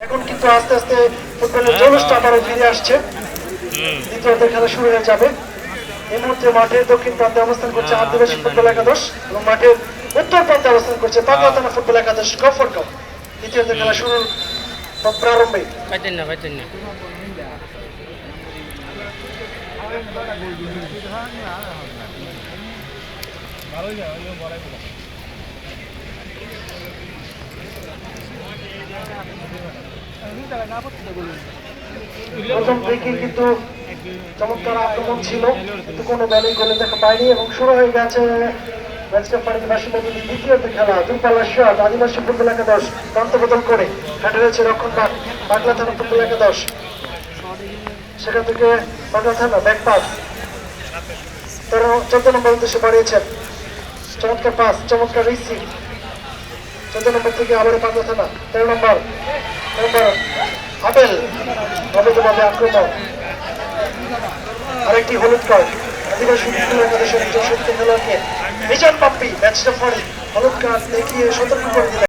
এখন কিন্তু আস্তে আস্তে ফুটবলের জলসটা আবারও ফিরে আসছে। দ্বিতীয়ার্ধের খেলা শুরু হয়ে যাবে। এই মুহূর্তে মাঠের দক্ষিণ প্রান্তে অবস্থান করছে আদিবাসী ফুটবল একাদশ এবং মাঠের উত্তর প্রান্তে অবস্থান করছে পাগলা থানা ফুটবল একাদশ গফরগাঁও। দ্বিতীয়ার্ধের খেলা শুরুর প্রারম্ভে প্রথম থেকেই কিন্তু চমৎকার আক্রমণ ছিল, কিন্তু কোনো ব্যালিং গোলে দেখা পায়নি এবং শুরু হয়ে গেছে দ্বিতীয়ার্ধের খেলা। দূরপাল্লার শট, আদিবাসী ফুটবল একাদশ প্রান্ত বদল করে হেঁটে রয়েছে রক্ষণভাগ পাগলা থানা ফুটবল একাদশ। সেখান থেকে পাগলা থানা ব্যাক পাস 14 নম্বর উদ্দেশ্যে বাড়িয়েছেন, চমৎকার পাস, চমৎকার রিসিভ 14 নম্বর থেকে আবারও পাগলা থানা 13 নম্বর আবেল অবৈধভাবে আক্রমণ, আরেকটি হলুদ কার্ড আদিবাসী ফুটবল একাদশের খেলোয়াড়কে মিজান পাপ্পি ম্যাচটা ফলে হলুদ কার্ড দেখিয়ে সতর্ক করে দিলেন।